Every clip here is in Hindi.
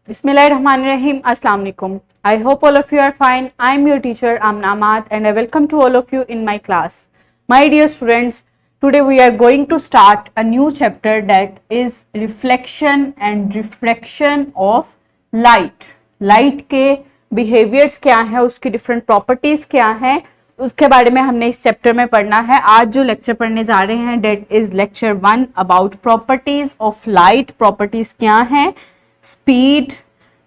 Bismillahirrahmanirrahim. Assalamu alaikum. I hope all of you are fine. I am your teacher Amna Ahmad and I welcome to all of you in my class. My dear students, today we are going to start a new chapter that is reflection and refraction of light. Light के behaviors क्या है, उसकी different properties क्या है, उसके बारे में हमने इस चैप्टर में पढ़ना है. आज जो लेक्चर पढ़ने जा रहे हैं that is lecture 1 about properties of light. Properties क्या हैं? Speed,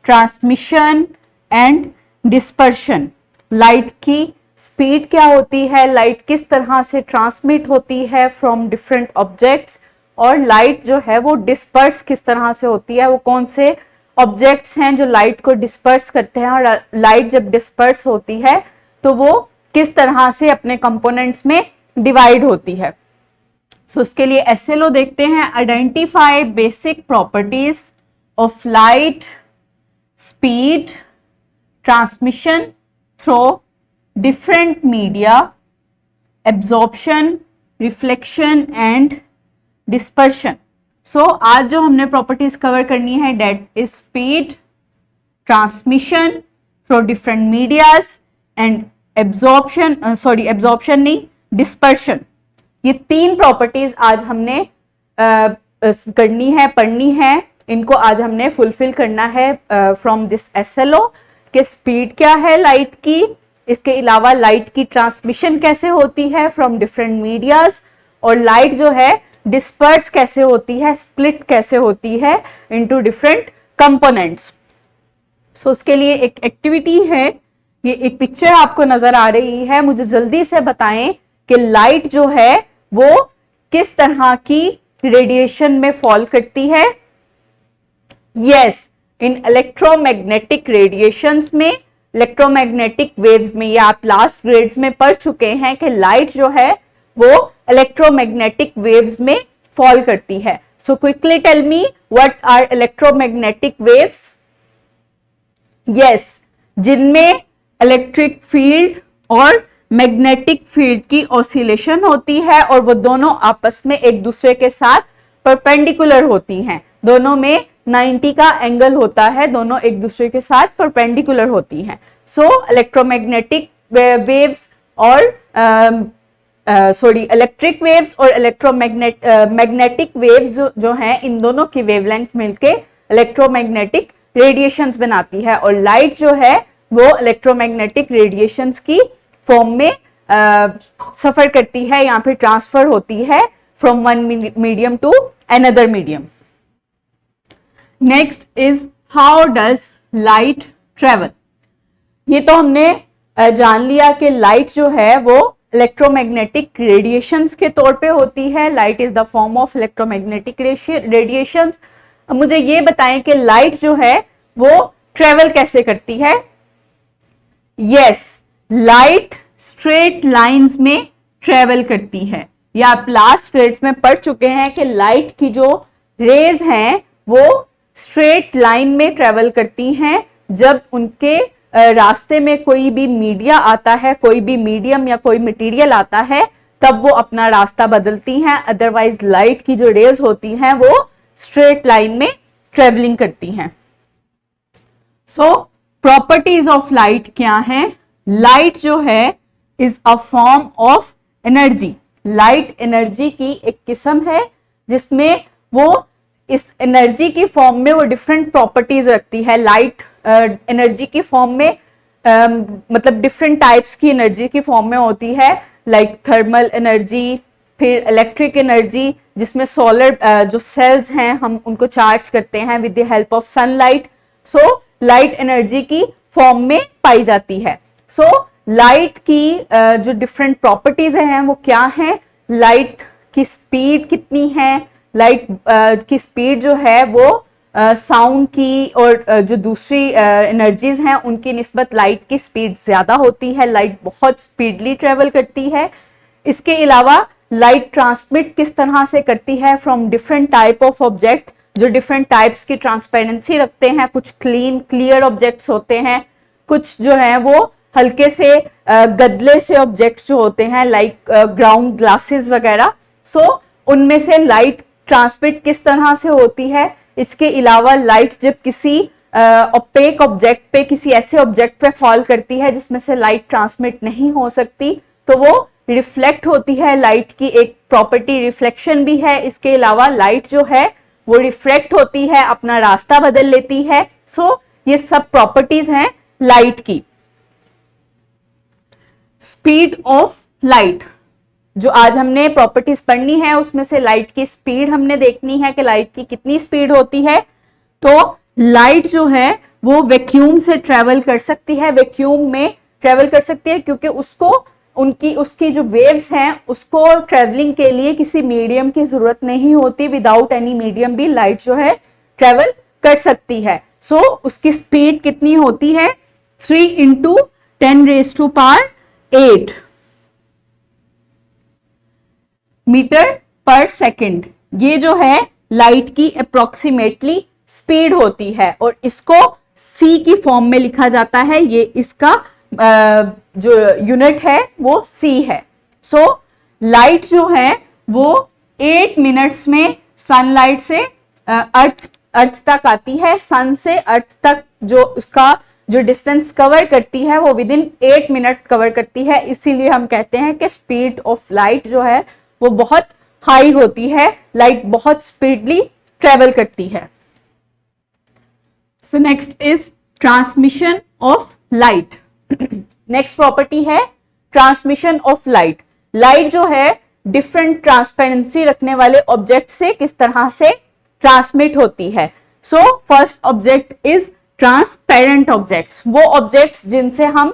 transmission and dispersion. Light की स्पीड क्या होती है, लाइट किस तरह से ट्रांसमिट होती है फ्रॉम डिफरेंट ऑब्जेक्ट्स, और लाइट जो है वो डिस्पर्स किस तरह से होती है, वो कौन से ऑब्जेक्ट्स हैं जो लाइट को डिस्पर्स करते हैं, और लाइट जब डिस्पर्स होती है तो वो किस तरह से अपने कंपोनेंट्स में डिवाइड होती है. सो उसके लिए एसएलओ देखते हैं. Identify basic properties of light, speed, transmission through different media, absorption, reflection and dispersion. So आज जो हमने properties cover करनी है that is speed, transmission through different medias and absorption नहीं, dispersion. ये तीन properties आज हमने करनी है, पढ़नी है. इनको आज हमने फुलफिल करना है फ्रॉम दिस एसएलओ कि स्पीड क्या है लाइट की, इसके अलावा लाइट की ट्रांसमिशन कैसे होती है फ्रॉम डिफरेंट मीडियाज, और लाइट जो है डिस्पर्स कैसे होती है, स्प्लिट कैसे होती है इनटू डिफरेंट कंपोनेंट्स. सो उसके लिए एक एक्टिविटी है, ये एक पिक्चर आपको नजर आ रही है. मुझे जल्दी से बताएं कि लाइट जो है वो किस तरह की रेडिएशन में फॉल करती है. Yes, in electromagnetic radiations में, इलेक्ट्रोमैग्नेटिक वेव्स में, ये आप लास्ट ग्रेड्स में पढ़ चुके हैं कि लाइट जो है वो इलेक्ट्रोमैग्नेटिक वेव्स में फॉल करती है. So quickly tell me what are electromagnetic waves. Yes, जिनमें इलेक्ट्रिक फील्ड और मैग्नेटिक फील्ड की ऑसिलेशन होती है और वो दोनों आपस में एक दूसरे के साथ परपेंडिकुलर होती हैं. दोनों में 90 का एंगल होता है, दोनों एक दूसरे के साथ परपेंडिकुलर होती हैं. सो इलेक्ट्रोमैग्नेटिक वेव्स और इलेक्ट्रिक वेव्स और मैग्नेटिक वेव्स जो हैं, इन दोनों की वेवलेंथ मिलके इलेक्ट्रोमैग्नेटिक रेडिएशंस बनाती है. और लाइट जो है वो इलेक्ट्रोमैग्नेटिक रेडिएशंस की फॉर्म में सफर करती है, यहाँ पे ट्रांसफर होती है from one medium to another medium. Next is how does light travel. ये तो हमने जान लिया कि लाइट जो है वो इलेक्ट्रोमैग्नेटिक रेडिएशंस के तौर पे होती है. Light is the form of electromagnetic radiations. मुझे ये बताएं कि लाइट जो है वो ट्रेवल कैसे करती है. यस, लाइट स्ट्रेट लाइंस में ट्रेवल करती है. ये आप लास्ट ग्रेड्स में पढ़ चुके हैं कि लाइट की जो रेज हैं वो स्ट्रेट लाइन में ट्रेवल करती हैं. जब उनके रास्ते में कोई भी मीडिया आता है, कोई भी मीडियम या कोई मटेरियल आता है, तब वो अपना रास्ता बदलती हैं. अदरवाइज लाइट की जो रेज होती हैं वो स्ट्रेट लाइन में ट्रेवलिंग करती हैं. सो प्रॉपर्टीज ऑफ लाइट क्या है. लाइट जो है is a form of energy. Light energy की एक किस्म है जिसमें वो इस एनर्जी की फॉर्म में वो डिफरेंट प्रॉपर्टीज रखती है. लाइट एनर्जी की फॉर्म में मतलब डिफरेंट टाइप्स की एनर्जी की फॉर्म में होती है, लाइक थर्मल एनर्जी, फिर इलेक्ट्रिक एनर्जी जिसमें सोलर जो सेल्स हैं हम उनको चार्ज करते हैं with the help of sunlight. So light energy की फॉर्म में पाई जाती है. सो लाइट की जो डिफरेंट प्रॉपर्टीज हैं वो क्या हैं. लाइट की स्पीड कितनी है. लाइट की स्पीड जो है वो साउंड की और जो दूसरी एनर्जीज हैं उनकी निस्बत लाइट की स्पीड ज्यादा होती है. लाइट बहुत स्पीडली ट्रेवल करती है. इसके अलावा लाइट ट्रांसमिट किस तरह से करती है from different type of object जो डिफरेंट टाइप्स की ट्रांसपेरेंसी रखते हैं. कुछ क्लियर ऑब्जेक्ट्स होते हैं, कुछ जो है वो हल्के से गदले से ऑब्जेक्ट्स जो होते हैं लाइक ग्राउंड ग्लासेस वगैरह. सो उनमें से लाइट ट्रांसमिट किस तरह से होती है. इसके अलावा लाइट जब किसी ओपेक ऑब्जेक्ट पे, किसी ऐसे ऑब्जेक्ट पे फॉल करती है जिसमें से लाइट ट्रांसमिट नहीं हो सकती, तो वो रिफ्लेक्ट होती है। लाइट की एक प्रॉपर्टी रिफ्लेक्शन भी है। इसके अलावा लाइट जो है वो रिफ्रैक्ट होती है, अपना रास्ता बदल लेती है। सो ये सब प्रॉपर्टीज हैं लाइट की। स्पीड ऑफ लाइट, जो आज हमने प्रॉपर्टीज पढ़नी है उसमें से लाइट की स्पीड हमने देखनी है कि लाइट की कितनी स्पीड होती है। तो लाइट जो है वो वैक्यूम से ट्रेवल कर सकती है, वैक्यूम में ट्रेवल कर सकती है, क्योंकि उसको उसकी जो वेव्स हैं उसको ट्रेवलिंग के लिए किसी मीडियम की जरूरत नहीं होती। विदाउट एनी मीडियम भी लाइट जो है ट्रेवल कर सकती है। सो उसकी स्पीड कितनी होती है? 3 × 10⁸ मीटर पर सेकेंड। ये जो है लाइट की अप्रोक्सीमेटली स्पीड होती है और इसको सी की फॉर्म में लिखा जाता है। ये इसका जो यूनिट है वो सी है। सो लाइट जो है वो 8 मिनट्स में सनलाइट से अर्थ तक आती है। सन से अर्थ तक जो उसका जो डिस्टेंस कवर करती है वो विद इन 8 मिनट कवर करती है। इसीलिए हम कहते हैं कि स्पीड ऑफ लाइट जो है वो बहुत हाई होती है, लाइट बहुत स्पीडली ट्रेवल करती है। So next is transmission of light. Next property है ट्रांसमिशन ऑफ लाइट। लाइट जो है डिफरेंट ट्रांसपेरेंसी रखने वाले ऑब्जेक्ट से किस तरह से ट्रांसमिट होती है। So first object is transparent objects. वो ऑब्जेक्ट्स जिनसे हम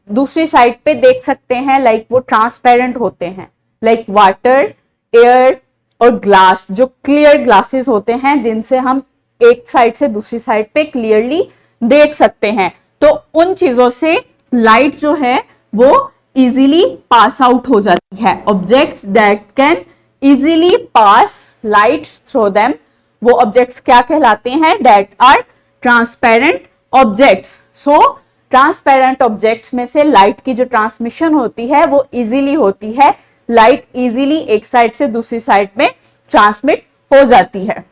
दूसरी साइड पे देख सकते हैं, लाइक वो ट्रांसपेरेंट होते हैं, लाइक वाटर, एयर और ग्लास, जो क्लियर ग्लासेस होते हैं जिनसे हम एक साइड से दूसरी साइड पे क्लियरली देख सकते हैं। तो उन चीजों से लाइट जो है वो इजीली पास आउट हो जाती है। Objects that can easily pass light through them, वो ऑब्जेक्ट्स क्या कहलाते हैं? That are transparent objects. So transparent objects में से लाइट की जो ट्रांसमिशन होती है वो इजीली होती है। लाइट इजीली एक साइड से दूसरी साइड में ट्रांसमिट हो जाती है।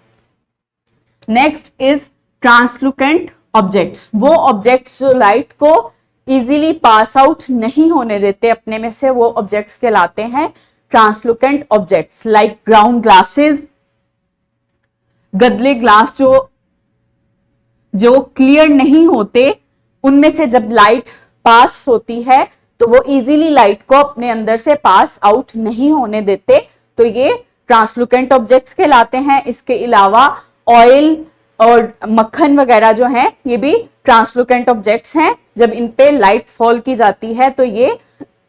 Next is translucent objects. वो ऑब्जेक्ट्स जो लाइट को इजीली पास आउट नहीं होने देते अपने में से, वो ऑब्जेक्ट्स कहलाते हैं translucent objects. Like ground glasses, गदले ग्लास जो क्लियर नहीं होते, उनमें से जब लाइट पास होती है तो वो इजीली लाइट को अपने अंदर से पास आउट नहीं होने देते, तो ये ट्रांसलुकेंट ऑब्जेक्ट्स कहलाते हैं। इसके अलावा ऑयल और मक्खन वगैरह जो हैं ये भी ट्रांसलुकेंट ऑब्जेक्ट्स हैं। जब इन पे लाइट फॉल की जाती है तो ये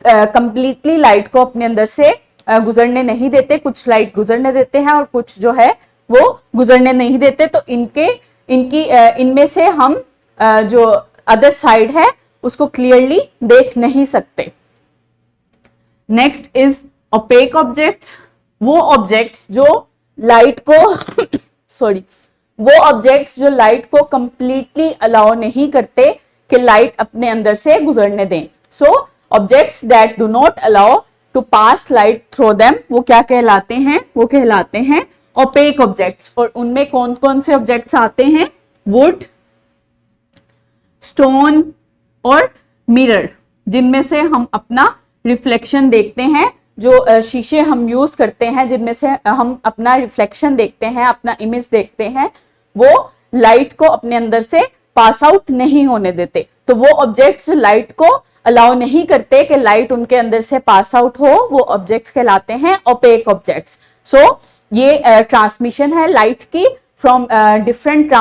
कंप्लीटली लाइट को अपने अंदर से गुजरने नहीं देते। कुछ लाइट गुजरने देते हैं और कुछ जो है वो गुजरने नहीं देते। तो इनमें से हम जो अदर साइड है उसको क्लियरली देख नहीं सकते। Next is opaque objects. वो ऑब्जेक्ट्स जो लाइट को वो ऑब्जेक्ट्स जो लाइट को कंप्लीटली अलाउ नहीं करते कि लाइट अपने अंदर से गुजरने दें। So objects that do not allow to pass light through them, वो क्या कहलाते हैं? वो कहलाते हैं ओपेक ऑब्जेक्ट्स। और उनमें कौन कौन से ऑब्जेक्ट्स आते हैं? वुड, स्टोन और मिरर, जिनमें से हम अपना रिफ्लेक्शन देखते हैं। जो शीशे हम यूज करते हैं जिनमें से हम अपना रिफ्लेक्शन देखते हैं, अपना इमेज देखते हैं, वो लाइट को अपने अंदर से पास आउट नहीं होने देते। तो वो ऑब्जेक्ट्स जो लाइट को अलाउ नहीं करते कि लाइट उनके अंदर से पास आउट हो, वो ऑब्जेक्ट्स कहलाते हैं ओपेक ऑब्जेक्ट्स। सो ये ट्रांसमिशन है लाइट की फ्रॉम डिफरेंट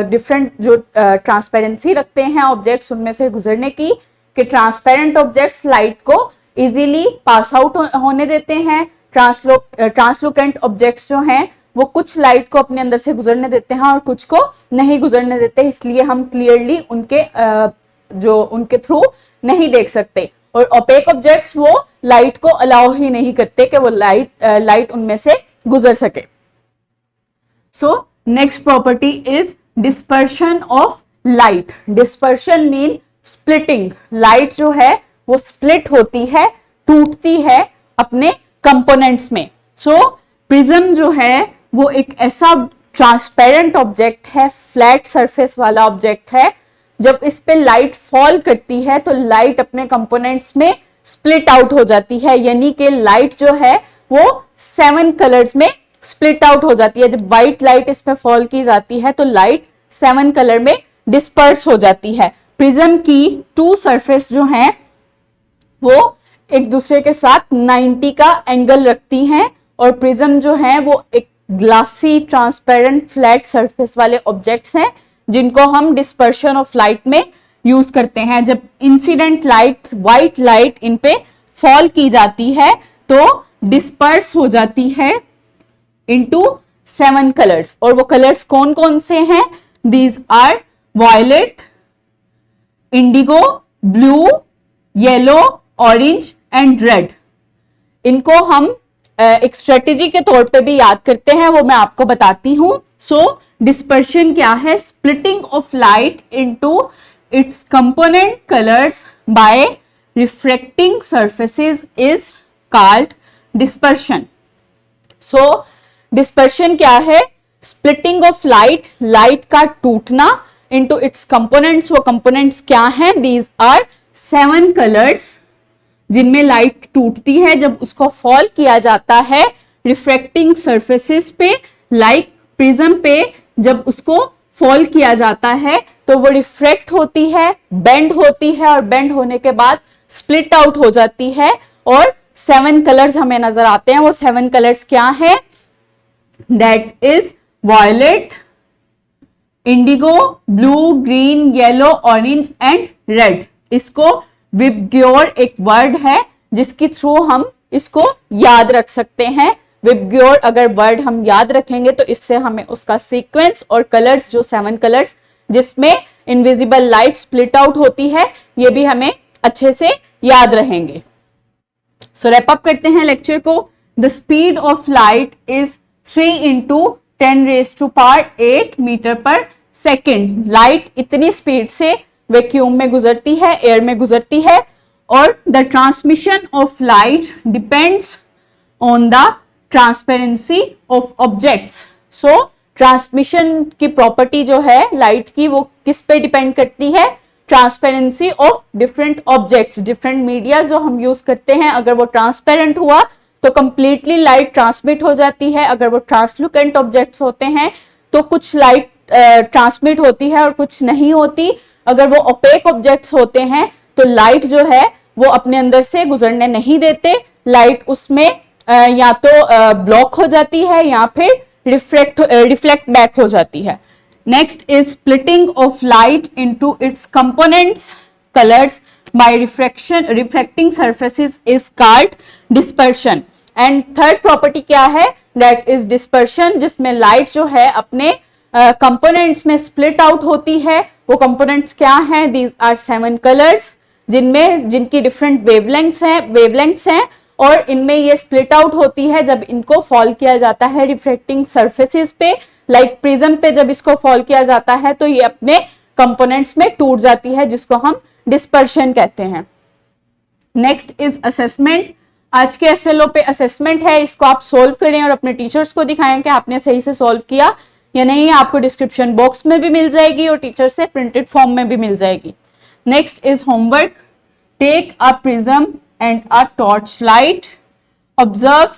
डिफरेंट जो ट्रांसपेरेंसी रखते हैं ऑब्जेक्ट्स उनमें से गुजरने की, कि ट्रांसपेरेंट ऑब्जेक्ट्स लाइट को इजीली पास आउट होने देते हैं। ट्रांसलुकेंट ऑब्जेक्ट्स जो हैं वो कुछ लाइट को अपने अंदर से गुजरने देते हैं और कुछ को नहीं गुजरने देते, इसलिए हम क्लियरली उनके थ्रू नहीं देख सकते। और ओपेक ऑब्जेक्ट्स वो लाइट को अलाउ ही नहीं करते कि वो लाइट उनमें से गुजर सके। So next property is dispersion of light. Dispersion mean splitting. Light जो है वो स्प्लिट होती है, टूटती है अपने कंपोनेंट्स में। सो प्रिज्म जो है वो एक ऐसा ट्रांसपेरेंट ऑब्जेक्ट है, फ्लैट सरफेस वाला ऑब्जेक्ट है, जब इस पे लाइट फॉल करती है तो लाइट अपने कंपोनेंट्स में स्प्लिट आउट हो जाती है, यानी कि लाइट जो है वो 7 कलर्स में स्प्लिट आउट हो जाती है। जब व्हाइट लाइट इस पे फॉल की जाती है तो लाइट 7 कलर में डिस्पर्स हो जाती है। प्रिज्म की 2 सरफेस जो हैं वो एक दूसरे के साथ 90 का एंगल रखती हैं, और प्रिज्म जो है वो एक ग्लासी ट्रांसपेरेंट फ्लैट सरफेस वाले ऑब्जेक्ट्स हैं जिनको हम डिस्पर्शन ऑफ लाइट में यूज करते हैं। जब incident light, white light in पे फॉल की जाती है तो डिस्पर्स हो जाती है इनटू 7 कलर्स, और वो कलर्स कौन कौन से हैं? These are violet, indigo, blue, yellow, orange and red. इनको हम एक स्ट्रेटेजी के तौर पे भी याद करते हैं, वो मैं आपको बताती हूं। सो डिस्पर्शन क्या है? Splitting of light into its component colours by refracting surfaces is called dispersion. So dispersion क्या है? स्प्लिटिंग ऑफ लाइट, लाइट का टूटना इनटू इट्स कंपोनेंट्स। वो कंपोनेंट्स क्या हैं? दीज आर 7 कलर्स जिनमें लाइट टूटती है जब उसको फॉल किया जाता है रिफ्रैक्टिंग सरफेसेस पे, लाइक प्रिज्म पे। जब उसको फॉल किया जाता है तो वो रिफ्रैक्ट होती है, बेंड होती है, और बेंड होने के बाद स्प्लिट आउट हो जाती है, और 7 कलर्स हमें नजर आते हैं। वो 7 कलर्स क्या है? That is violet, indigo, blue, green, yellow, orange and red. इसको विबग्योर एक वर्ड है जिसके थ्रू हम इसको याद रख सकते हैं। विबग्योर अगर वर्ड हम याद रखेंगे तो इससे हमें उसका सीक्वेंस और कलर्स, जो 7 कलर्स जिसमें इनविजिबल लाइट स्प्लिट आउट होती है, ये भी हमें अच्छे से याद रहेंगे। सो रैप अप करते हैं लेक्चर को। The speed of light is 3 into 10⁸ metre per second. Light इतनी स्पीड से वैक्यूम में गुजरती है, एयर में गुजरती है, और the transmission of light depends on the transparency of objects. So transmission की प्रॉपर्टी जो है लाइट की, वो किस पे डिपेंड करती है? Transparency of different objects. Different media जो हम यूज करते हैं, अगर वो ट्रांसपेरेंट हुआ तो कंप्लीटली लाइट ट्रांसमिट हो जाती है। अगर वो ट्रांसलुकेंट ऑब्जेक्ट्स होते हैं तो कुछ लाइट ट्रांसमिट होती है और कुछ नहीं होती। अगर वो ओपेक ऑब्जेक्ट्स होते हैं तो लाइट जो है वो अपने अंदर से गुजरने नहीं देते, लाइट उसमें या तो ब्लॉक हो जाती है या फिर रिफ्लेक्ट बैक हो जाती है। Next is splitting of light into its components colours by refracting surfaces is called dispersion. And third property क्या है? दैट इज डिस्पर्शन, जिसमें लाइट जो है अपने कंपोनेंट्स में स्प्लिट आउट होती है। वो कंपोनेंट्स क्या हैं? दीज आर 7 कलर्स जिनकी डिफरेंट वेवलेंथ्स हैं, और इनमें ये स्प्लिट आउट होती है जब इनको फॉल किया जाता है रिफ्रैक्टिंग सरफेसेस पे, लाइक प्रिज्म पे। जब इसको फॉल किया जाता है तो ये अपने कंपोनेंट्स में टूट जाती है, जिसको हम डिस्पर्शन कहते हैं। Next is assessment. आज के एसएलओ पे असेसमेंट है, इसको आप सोल्व करें और अपने टीचर्स को दिखाएं कि आपने सही से सोल्व किया या नहीं। आपको डिस्क्रिप्शन बॉक्स में भी मिल जाएगी और टीचर से प्रिंटेड फॉर्म में भी मिल जाएगी। Next is homework. Take a prism and a torch light, observe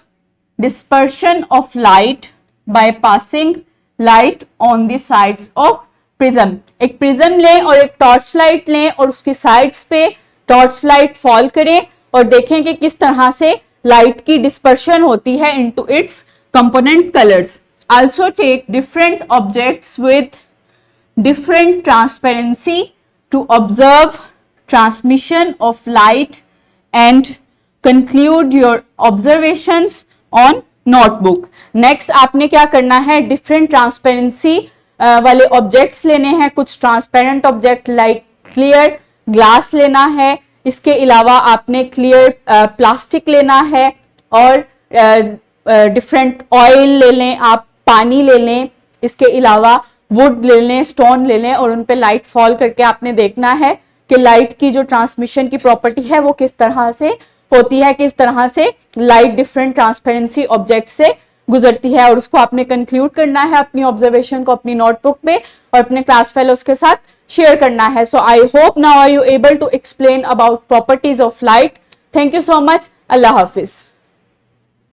dispersion of light by passing light on the sides of prism. एक प्रिज्म लें और एक टॉर्च लाइट लें और उसकी साइड्स पे टॉर्च लाइट फॉल करें और देखें कि किस तरह से लाइट की डिस्पर्शन होती है into its component colours. Also take different objects with different transparency to observe transmission of light and conclude your observations on notebook. Next आपने क्या करना है? different transparency वाले objects लेने हैं। कुछ transparent object like clear glass लेना है, इसके अलावा आपने clear plastic लेना है, और different oil ले लें आप, पानी ले लें, इसके अलावा वुड ले लें, स्टोन ले लें, और उन पे लाइट फॉल करके आपने देखना है कि लाइट की जो ट्रांसमिशन की प्रॉपर्टी है वो किस तरह से होती है, किस तरह से लाइट डिफरेंट ट्रांसपेरेंसी ऑब्जेक्ट से गुजरती है और उसको आपने कंक्लूड करना है अपनी ऑब्जर्वेशन को अपनी नोटबुक में और अपने क्लास फेलोज के साथ शेयर करना है. So I hope now are you able to explain about properties of light. Thank you so much. अल्लाह हाफिज.